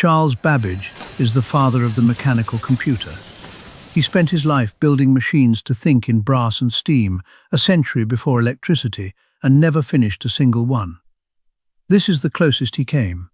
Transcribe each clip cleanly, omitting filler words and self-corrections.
Charles Babbage is the father of the mechanical computer. He spent his life building machines to think in brass and steam, a century before electricity, and never finished a single one. This is the closest he came.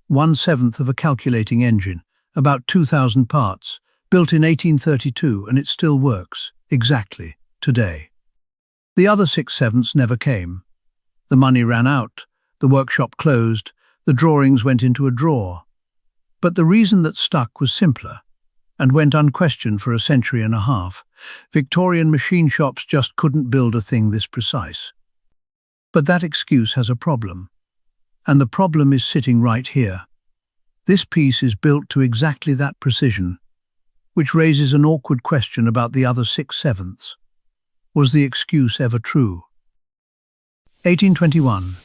1/7 of a calculating engine, about 2,000 parts, built in 1832, and it still works, exactly, today. The other 6/7 never came. The money ran out, the workshop closed, the drawings went into a drawer. But the reason that stuck was simpler, and went unquestioned for a century and a half. Victorian machine shops just couldn't build a thing this precise. But that excuse has a problem. And the problem is sitting right here. This piece is built to exactly that precision, which raises an awkward question about the other 6/7. Was the excuse ever true? 1821.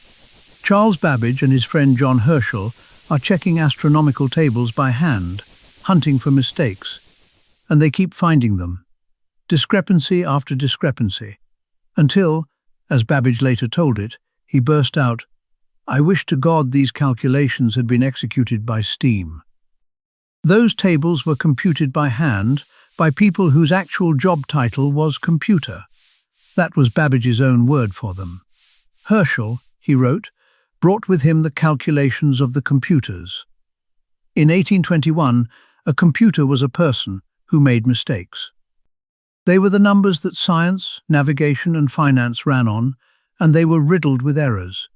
Charles Babbage and his friend John Herschel are checking astronomical tables by hand, hunting for mistakes, and they keep finding them, discrepancy after discrepancy, until, as Babbage later told it, he burst out, "I wish to God these calculations had been executed by steam." Those tables were computed by hand by people whose actual job title was computer. That was Babbage's own word for them. Herschel, he wrote, brought with him the calculations of the computers. In 1821, a computer was a person who made mistakes. They were the numbers that science, navigation and finance ran on, and they were riddled with errors.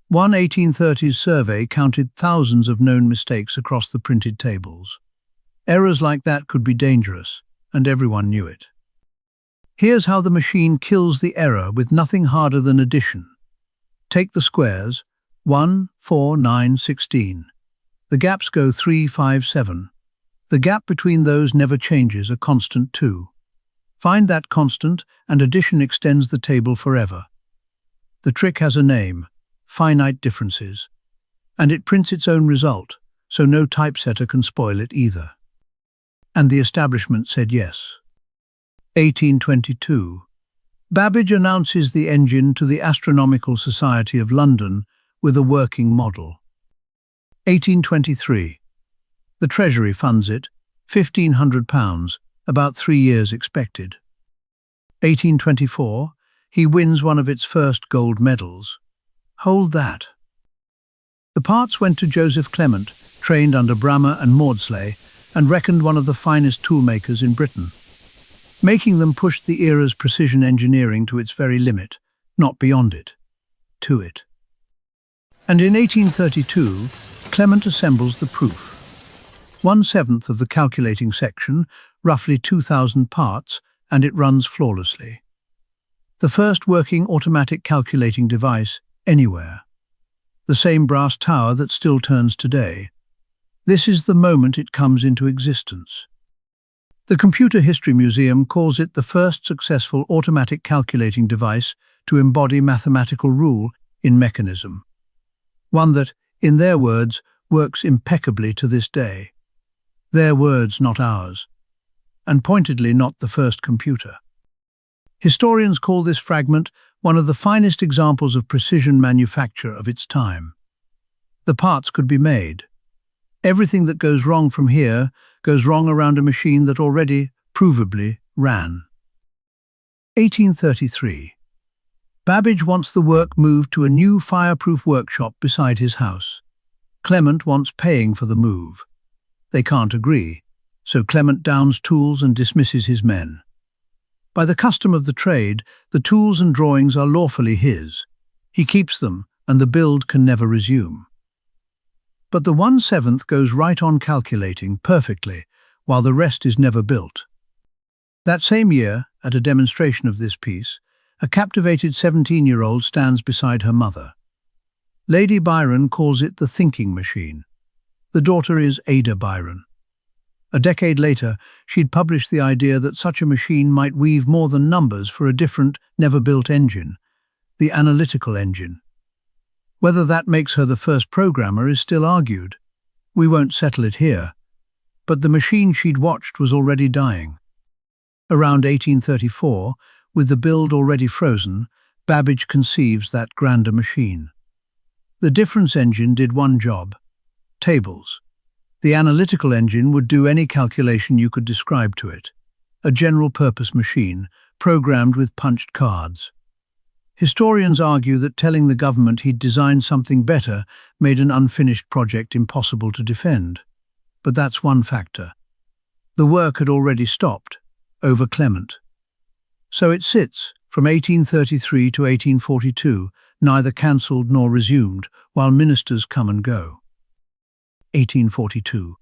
One 1830s survey counted thousands of known mistakes across the printed tables. Errors like that could be dangerous, and everyone knew it. Here's how the machine kills the error with nothing harder than addition. Take the squares, 1, 4, 9, 16. The gaps go 3, 5, 7. The gap between those never changes, a constant 2. Find that constant, and addition extends the table forever. The trick has a name, finite differences, and it prints its own result, so no typesetter can spoil it either. And the establishment said yes. 1822. Babbage announces the engine to the Astronomical Society of London with a working model. 1823. The Treasury funds it, £1,500, about 3 years expected. 1824. He wins one of its first gold medals. Hold that. The parts went to Joseph Clement, trained under Bramah and Maudslay, and reckoned one of the finest toolmakers in Britain. Making them pushed the era's precision engineering to its very limit, not beyond it, to it. And in 1832, Clement assembles the proof. 1/7 of the calculating section, roughly 2,000 parts, and it runs flawlessly. The first working automatic calculating device anywhere. The same brass tower that still turns today. This is the moment it comes into existence. The Computer History Museum calls it the first successful automatic calculating device to embody mathematical rule in mechanism. One that, in their words, works impeccably to this day. Their words, not ours. And pointedly not the first computer. Historians call this fragment one of the finest examples of precision manufacture of its time. The parts could be made. Everything that goes wrong from here goes wrong around a machine that already, provably, ran. 1833. Babbage wants the work moved to a new fireproof workshop beside his house. Clement wants paying for the move. They can't agree, so Clement downs tools and dismisses his men. By the custom of the trade, the tools and drawings are lawfully his. He keeps them, and the build can never resume. But the 1/7 goes right on calculating perfectly, while the rest is never built. That same year, at a demonstration of this piece, a captivated 17-year-old stands beside her mother. Lady Byron calls it the thinking machine. The daughter is Ada Byron. A decade later, she'd published the idea that such a machine might weave more than numbers for a different, never-built engine, the analytical engine. Whether that makes her the first programmer is still argued. We won't settle it here. But the machine she'd watched was already dying. Around 1834, with the build already frozen, Babbage conceives that grander machine. The difference engine did one job: tables. The analytical engine would do any calculation you could describe to it. A general-purpose machine, programmed with punched cards. Historians argue that telling the government he'd designed something better made an unfinished project impossible to defend. But that's one factor. The work had already stopped, over Clement. So it sits, from 1833 to 1842, neither cancelled nor resumed, while ministers come and go. 1842.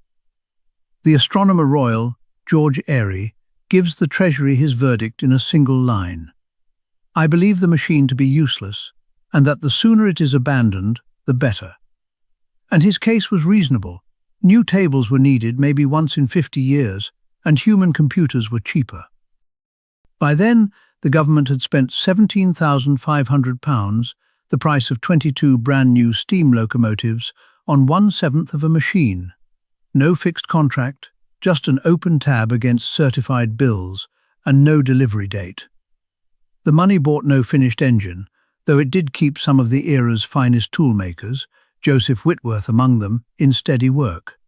The Astronomer Royal, George Airy, gives the Treasury his verdict in a single line. I believe the machine to be useless, and that the sooner it is abandoned, the better. And his case was reasonable. New tables were needed maybe once in 50 years, and human computers were cheaper. By then, the government had spent £17,500, the price of 22 brand-new steam locomotives, on 1/7 of a machine. No fixed contract, just an open tab against certified bills, and no delivery date. The money bought no finished engine, though it did keep some of the era's finest toolmakers, Joseph Whitworth among them, in steady work.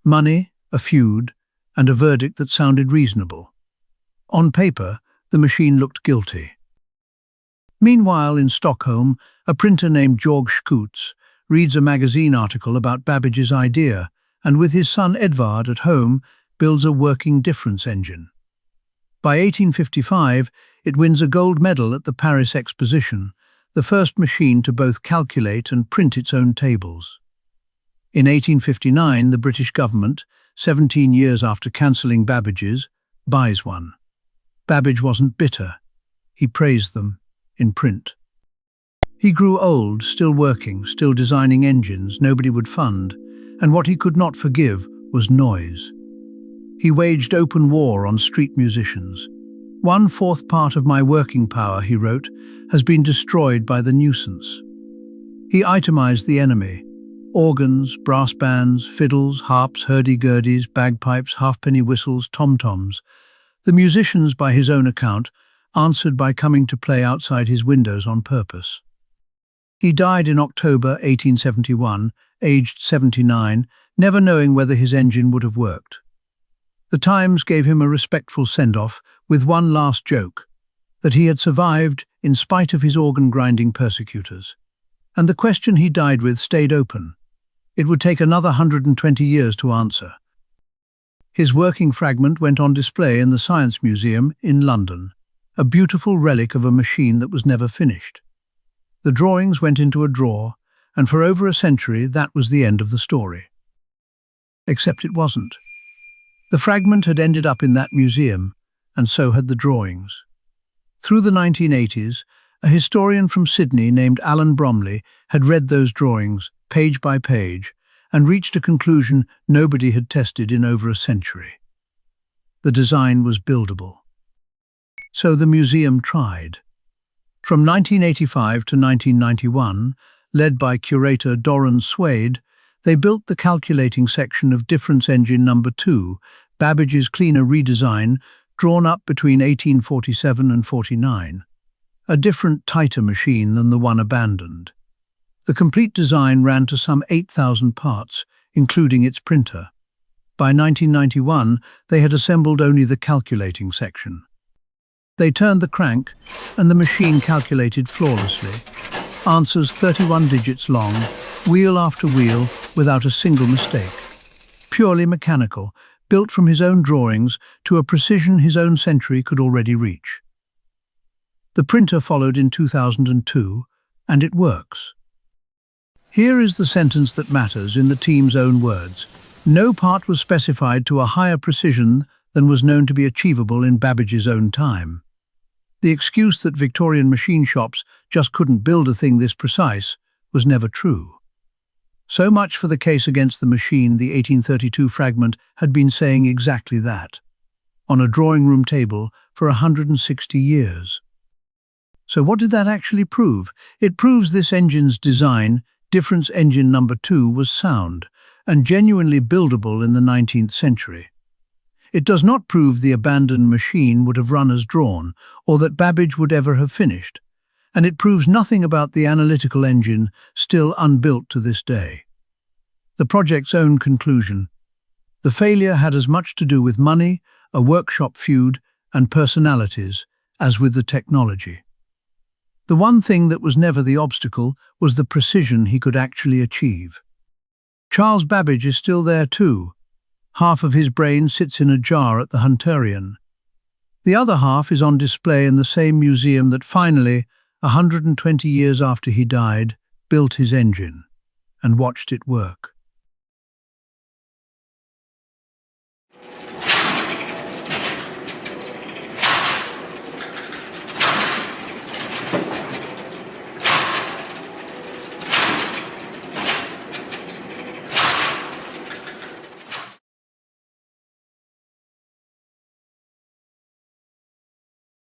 Money, a feud, and a verdict that sounded reasonable. On paper, the machine looked guilty. Meanwhile, in Stockholm, a printer named Georg Schutz reads a magazine article about Babbage's idea, and with his son Edvard at home, builds a working difference engine. By 1855, it wins a gold medal at the Paris Exposition, the first machine to both calculate and print its own tables. In 1859, the British government, 17 years after cancelling Babbage's, buys one. Babbage wasn't bitter. He praised them, in print. He grew old, still working, still designing engines nobody would fund, and what he could not forgive was noise. He waged open war on street musicians. 1/4 part of my working power, he wrote, has been destroyed by the nuisance. He itemized the enemy: organs, brass bands, fiddles, harps, hurdy-gurdies, bagpipes, halfpenny whistles, tom-toms. The musicians, by his own account, answered by coming to play outside his windows on purpose. He died in October 1871, aged 79, never knowing whether his engine would have worked. The Times gave him a respectful send-off with one last joke, that he had survived in spite of his organ-grinding persecutors. And the question he died with stayed open. It would take another 120 years to answer. His working fragment went on display in the Science Museum in London, a beautiful relic of a machine that was never finished. The drawings went into a drawer, and for over a century that was the end of the story. Except it wasn't. The fragment had ended up in that museum, and so had the drawings. Through the 1980s, a historian from Sydney named Alan Bromley had read those drawings, page by page, and reached a conclusion nobody had tested in over a century. The design was buildable. So the museum tried. From 1985 to 1991, led by curator Doran Swade, they built the calculating section of Difference Engine No. 2, Babbage's cleaner redesign, drawn up between 1847 and 49. A different, tighter machine than the one abandoned. The complete design ran to some 8,000 parts, including its printer. By 1991, they had assembled only the calculating section. They turned the crank, and the machine calculated flawlessly. Answers 31 digits long, wheel after wheel, without a single mistake. Purely mechanical, built from his own drawings to a precision his own century could already reach. The printer followed in 2002, and it works. Here is the sentence that matters in the team's own words. No part was specified to a higher precision than was known to be achievable in Babbage's own time. The excuse that Victorian machine shops just couldn't build a thing this precise was never true. So much for the case against the machine. The 1832 fragment had been saying exactly that, on a drawing room table for 160 years. So what did that actually prove? It proves this engine's design, Difference Engine No. 2, was sound and genuinely buildable in the 19th century. It does not prove the abandoned machine would have run as drawn, or that Babbage would ever have finished, and it proves nothing about the analytical engine still unbuilt to this day. The project's own conclusion. The failure had as much to do with money, a workshop feud, and personalities as with the technology. The one thing that was never the obstacle was the precision he could actually achieve. Charles Babbage is still there too. Half of his brain sits in a jar at the Hunterian. The other half is on display in the same museum that finally, 120 years after he died, built his engine and watched it work.